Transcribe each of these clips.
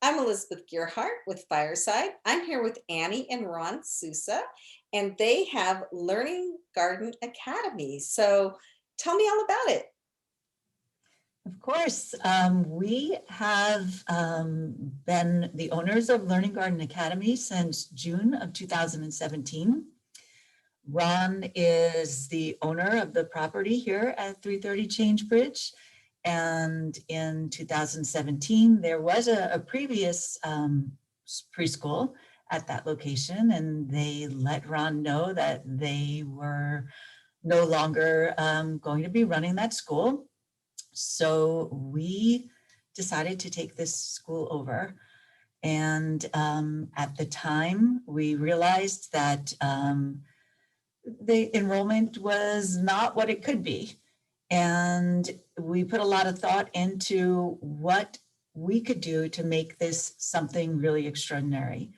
I'm Elizabeth Gearhart with Fireside. I'm here with Annie and Ron Soussa, and they have Learning Garden Academy. So tell me all about it. Of course, we have been the owners of Learning Garden Academy since June of 2017. Ron is the owner of the property here at 330 Change Bridge. And in 2017, there was a previous preschool at that location, and they let Ron know that they were no longer going to be running that school. So we decided to take this school over. And at the time, we realized that the enrollment was not what it could be. And we put a lot of thought into what we could do to make this something really extraordinary.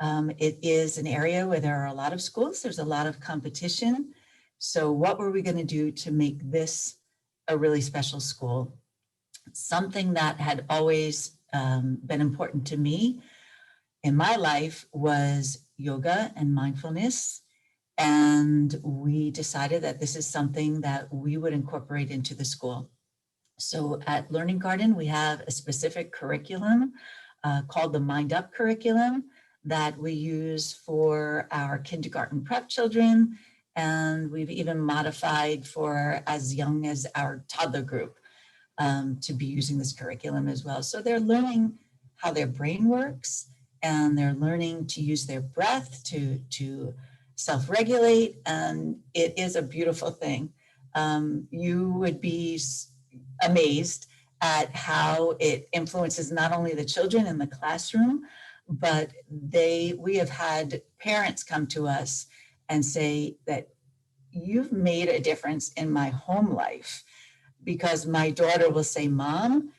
It is an area where there are a lot of schools, there's a lot of competition. So what were we going to do to make this a really special school? Something that had always been important to me in my life was yoga and mindfulness. And we decided that this is something that we would incorporate into the school. So at Learning Garden, we have a specific curriculum called the Mind Up curriculum that we use for our kindergarten prep children. And we've even modified for as young as our toddler group to be using this curriculum as well. So they're learning how their brain works, and they're learning to use their breath to self-regulate, and it is a beautiful thing. You would be amazed at how it influences not only the children in the classroom, but we have had parents come to us and say that you've made a difference in my home life, because my daughter will say, Mom,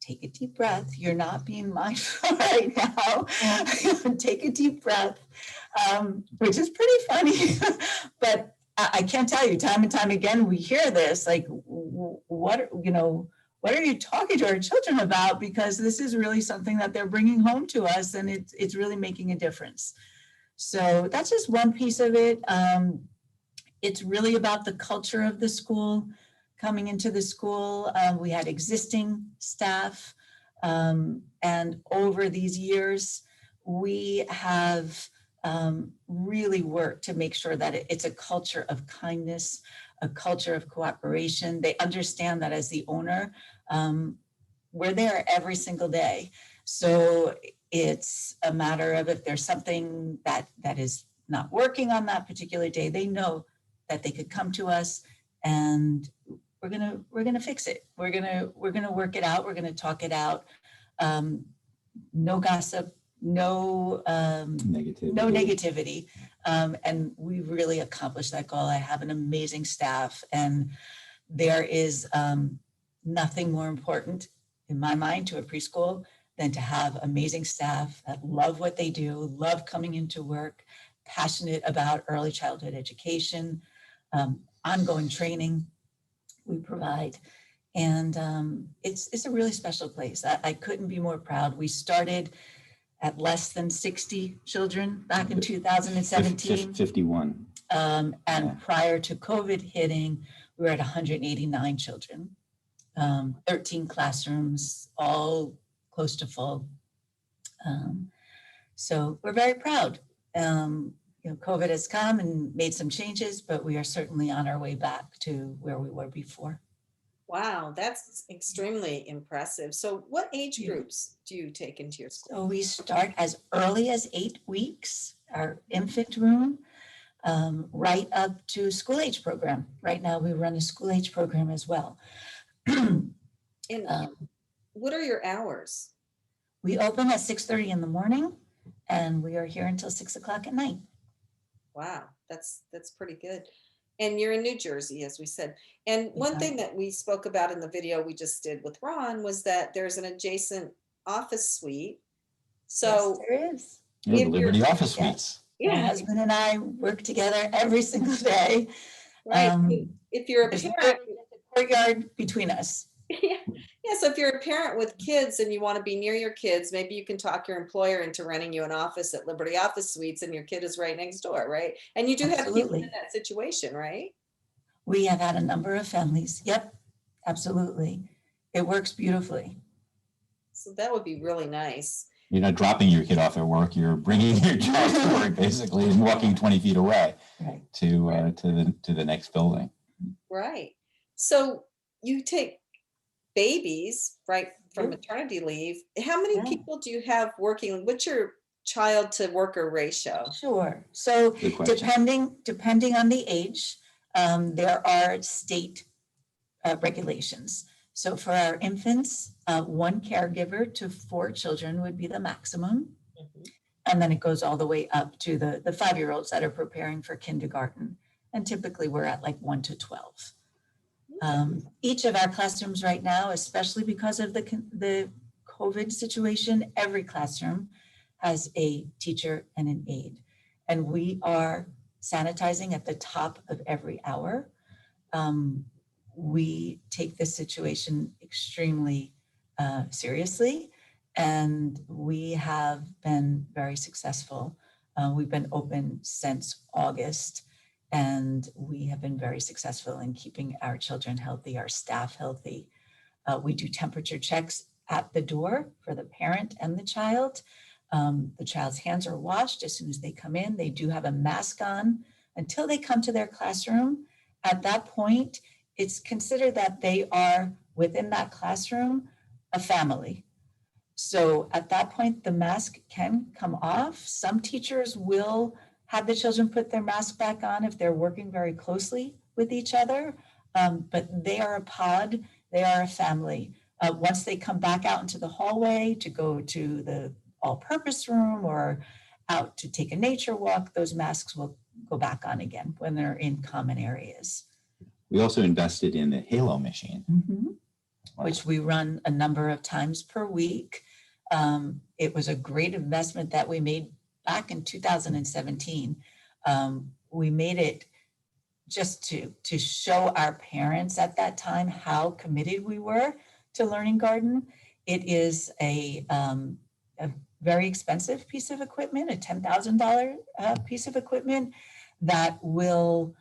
take a deep breath. You're not being mindful right now. Take a deep breath, which is pretty funny. But I can't tell you, time and time again, we hear this, like, what are you talking to our children about? Because this is really something that they're bringing home to us, and it's really making a difference. So that's just one piece of it. It's really about the culture of the school. Coming into the school, we had existing staff, and over these years, we have really worked to make sure that it's a culture of kindness, a culture of cooperation. They understand that as the owner, we're there every single day. So it's a matter of, if there's something that is not working on that particular day, they know that they could come to us, and we're gonna fix it. We're gonna work it out. We're gonna talk it out. No gossip, no negativity. And we've really accomplished that goal. I have an amazing staff, and there is nothing more important in my mind to a preschool than to have amazing staff that love what they do, love coming into work, passionate about early childhood education, ongoing training we provide. And it's a really special place. I couldn't be more proud. We started at less than 60 children back in 2017. 51. And prior to COVID hitting, we were at 189 children, 13 classrooms, all close to full. So we're very proud. COVID has come and made some changes, but we are certainly on our way back to where we were before. Wow, that's extremely impressive. So what age groups do you take into your school? So we start as early as 8 weeks, our infant room, right up to school age program. Right now we run a school age program as well. And what are your hours? We open at 6:30 in the morning, and we are here until 6 o'clock at night. Wow, that's pretty good. And you're in New Jersey, as we said. And one thing that we spoke about in the video we just did with Ron was that there's an adjacent office suite. So yes, there is. Yeah, the Liberty office suites. Yeah. My husband and I work together every single day. Right. If you're a parent, there's a courtyard between us. Yeah. Yeah. So if you're a parent with kids and you want to be near your kids, maybe you can talk your employer into renting you an office at Liberty Office Suites and your kid is right next door, right? And you do have people in Absolutely. that situation, right? We have had a number of families. Yep, absolutely. It works beautifully. So that would be really nice. You're not dropping your kid off at work. You're bringing your child to work basically and walking 20 feet away Right. to the next building. Right. So you take babies, right, from Sure. maternity leave. How many Yeah. people do you have working? What's your child to worker ratio? Sure. So Good question. depending on the age, there are state regulations. So for our infants, one caregiver to 4 children would be the maximum. Mhm. And then it goes all the way up to the 5-year-olds that are preparing for kindergarten. And typically we're at like 1 to 12. Each of our classrooms right now, especially because of the COVID situation, every classroom has a teacher and an aide. And we are sanitizing at the top of every hour. We take this situation extremely seriously, and we have been very successful. We've been open since August, and we have been very successful in keeping our children healthy, our staff healthy. We do temperature checks at the door for the parent and the child. The child's hands are washed as soon as they come in. They do have a mask on until they come to their classroom. At that point, it's considered that they are within that classroom a family. So at that point, the mask can come off. Some teachers will have the children put their mask back on if they're working very closely with each other, but they are a pod, they are a family. Once they come back out into the hallway to go to the all-purpose room or out to take a nature walk, those masks will go back on again when they're in common areas. We also invested in the Halo machine. Which we run a number of times per week. It was a great investment that we made back in 2017. We made it just to show our parents at that time how committed we were to Learning Garden. It is a very expensive piece of equipment, a $10,000 piece of equipment that will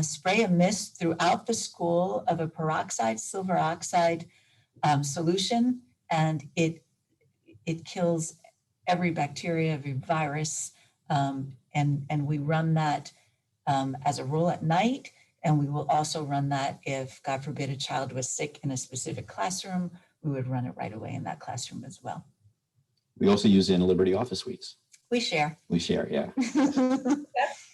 spray a mist throughout the school of a peroxide, silver oxide solution, and it kills every bacteria, every virus, and we run that as a rule at night, and we will also run that if, God forbid, a child was sick in a specific classroom, we would run it right away in that classroom as well. We also use it in Liberty Office Suites. We share. We share, yeah.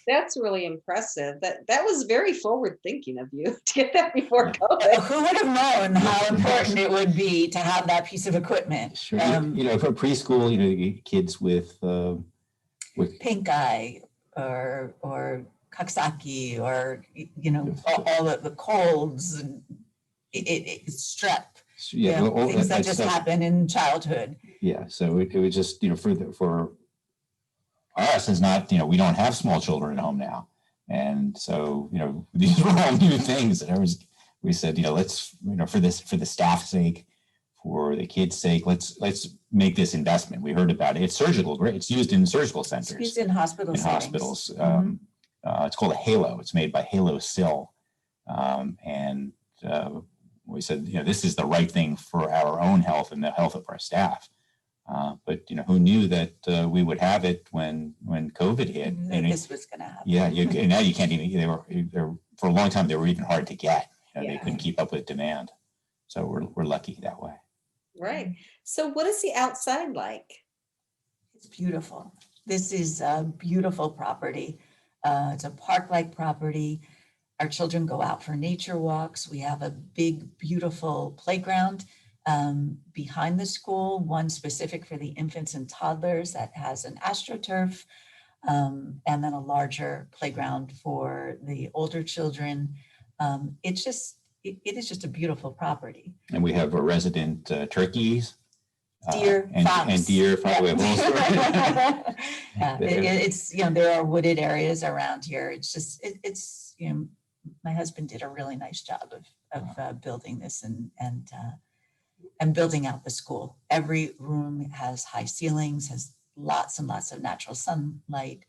That's really impressive. That was very forward thinking of you to get that before COVID. Who would have known how important it would be to have that piece of equipment? Sure. For preschool, you get kids with pink eye or Coxsackie or all of the colds and strep. Yeah, things that just happen in childhood. Yeah, so it was just for us is not we don't have small children at home now, and so these were all new things. And we said let's for the staff's sake, for the kids' sake, let's make this investment. We heard about it. It's surgical, great. It's used in surgical centers. It's used in hospitals. Hospitals. It's called a Halo. It's made by Halo Sill, and we said this is the right thing for our own health and the health of our staff. But who knew that we would have it when COVID hit? And this was going to happen. Yeah, now you can't even. They were for a long time. They were even hard to get. They couldn't keep up with demand. So we're lucky that way. Right. So what is the outside like? It's beautiful. This is a beautiful property. It's a park-like property. Our children go out for nature walks. We have a big, beautiful playground behind the school, one specific for the infants and toddlers that has an AstroTurf, and then a larger playground for the older children. It is just a beautiful property. And we have a resident turkeys, deer, fox. And deer. Fox. We have all sorts. It's there are wooded areas around here. It's just it's my husband did a really nice job of building this, and and building out the school. Every room has high ceilings, has lots and lots of natural sunlight.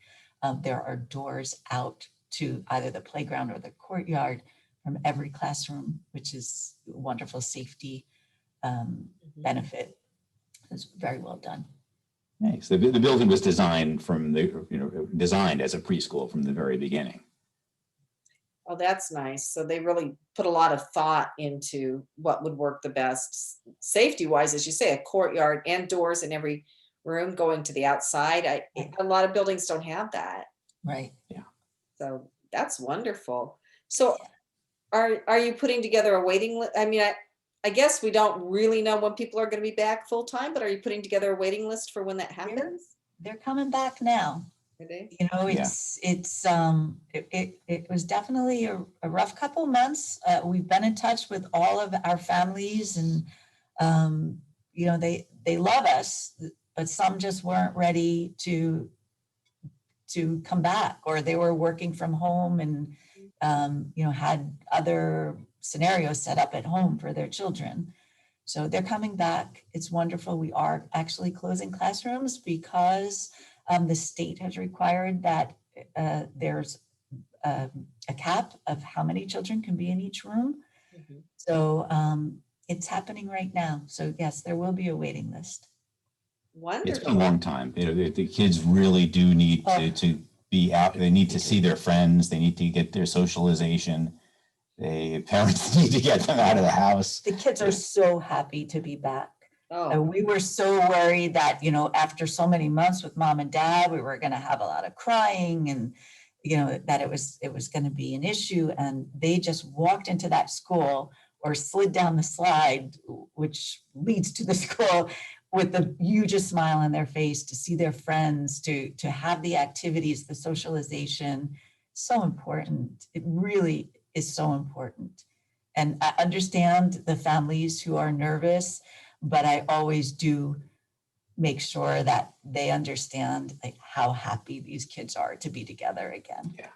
There are doors out to either the playground or the courtyard from every classroom, which is a wonderful safety benefit. It's very well done. Nice. The building was designed designed as a preschool from the very beginning. Oh, that's nice. So they really put a lot of thought into what would work the best safety wise, as you say, a courtyard and doors in every room going to the outside. A lot of buildings don't have that. Right. Yeah. So that's wonderful. So are you putting together a waiting list? I mean, I guess we don't really know when people are going to be back full time, but are you putting together a waiting list for when that happens? They're coming back now. You know, it was definitely a rough couple months. We've been in touch with all of our families, and you know, they love us, but some just weren't ready to come back, or they were working from home and you know, had other scenarios set up at home for their children. So they're coming back. It's wonderful. We are actually closing classrooms because the state has required that there's a cap of how many children can be in each room. Mhm. So it's happening right now. So yes, there will be a waiting list. Wonderful. It's been a long time. You know, the kids really do need to be out. They need to see their friends. They need to get their socialization. Parents need to get them out of the house. The kids are so happy to be back. Oh, We were so worried that, you know, after so many months with mom and dad, we were going to have a lot of crying, and, you know, that it was going to be an issue. And they just walked into that school or slid down the slide, which leads to the school, with the hugest smile on their face, to see their friends, to have the activities, the socialization. So important. It really is so important. And I understand the families who are nervous, but I always do make sure that they understand like how happy these kids are to be together again. Yeah.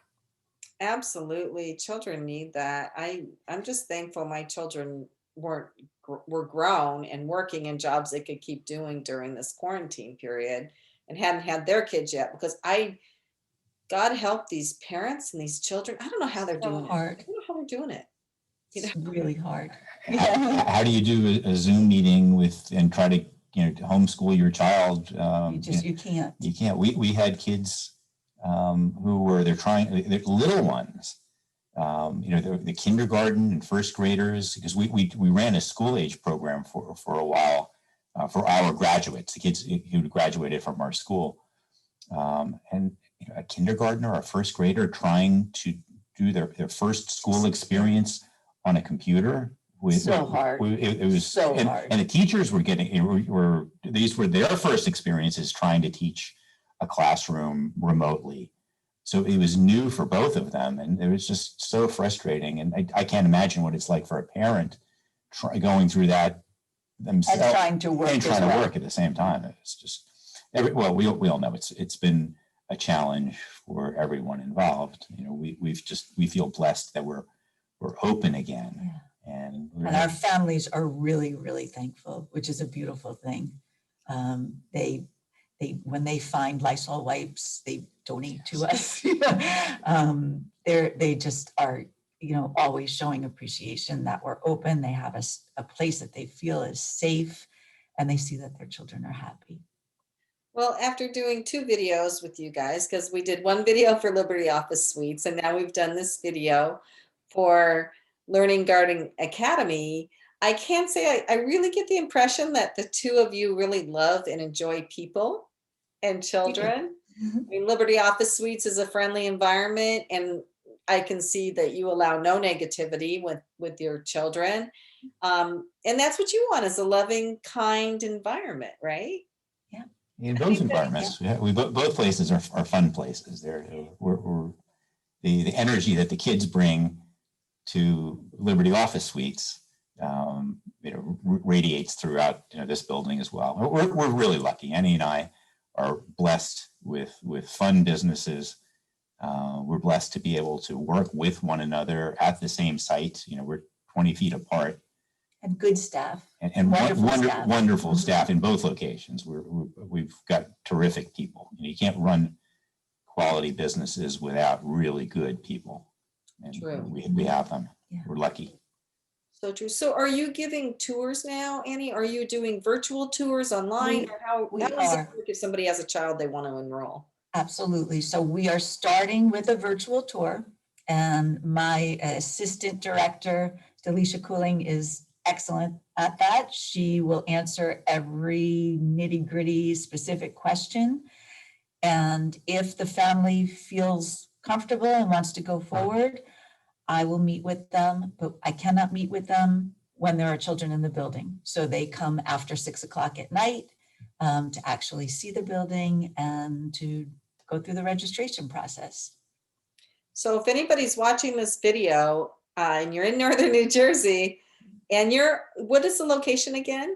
absolutely. Children need that. I'm just thankful my children were grown and working in jobs they could keep doing during this quarantine period and hadn't had their kids yet, because God help these parents and these children. I don't know how they're So doing hard. it. I don't know how they're doing it. You know? It's really hard. How do you do a Zoom meeting and try to homeschool your child? You can't. You can't. We had kids who were they're little ones. The kindergarten and first graders, because we ran a school age program for a while for our graduates, the kids who graduated from our school, and a kindergartner or a first grader trying to do their first school experience on a computer. So hard. It was so hard. And the teachers were these were their first experiences trying to teach a classroom remotely. So it was new for both of them, and it was just so frustrating. And I can't imagine what it's like for a parent going through that themselves and trying to work at the same time. It's just we all know it's been a challenge for everyone involved. We feel blessed that we're open again. Yeah. And our families are really, really thankful, which is a beautiful thing. They when they find Lysol wipes, they donate to us. They just are, always showing appreciation that we're open. They have a place that they feel is safe, and they see that their children are happy. Well, after doing 2 videos with you guys, because we did one video for Liberty Office Suites, and now we've done this video for Learning Garden Academy, I can say I really get the impression that the 2 of you really love and enjoy people and children. I mean, Liberty Office Suites is a friendly environment, and I can see that you allow no negativity with your children. And that's what you want, is a loving, kind environment, right? In both environments, both places are fun places. The energy that the kids bring to Liberty Office Suites, radiates throughout this building as well. We're really lucky. Annie and I are blessed with fun businesses. We're blessed to be able to work with one another at the same site. We're 20 feet apart, And good staff. and Wonderful wonderful staff. staff in both locations. We've got terrific people. You can't run quality businesses without really good people. And True. we have them. Yeah. We're lucky. So true. So are you giving tours now, Annie? Are you doing virtual tours online? Or how we does it are. work if somebody has a child they want to enroll? Absolutely. So we are starting with a virtual tour, and my assistant director, Delisha Cooling, is excellent at that. She will answer every nitty-gritty specific question. And if the family feels comfortable and wants to go forward, I will meet with them, but I cannot meet with them when there are children in the building. So they come after 6 o'clock at night to actually see the building and to go through the registration process. So if anybody's watching this video and you're in Northern New Jersey and what is the location again?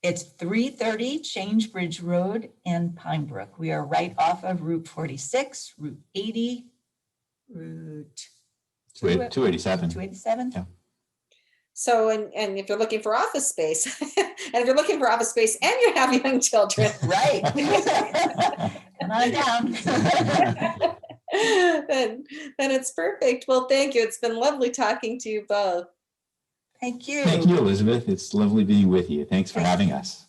It's 330 Change Bridge Road in Pine Brook. We are right off of Route 46, Route 80, Route 287. 287. Yeah. So, and if you're looking for office space, and if you're looking for office space and you have young children, Right. Come on down. then it's perfect. Well, thank you. It's been lovely talking to you both. Thank you. Thank you, Elizabeth. It's lovely being with you. Thanks for having us.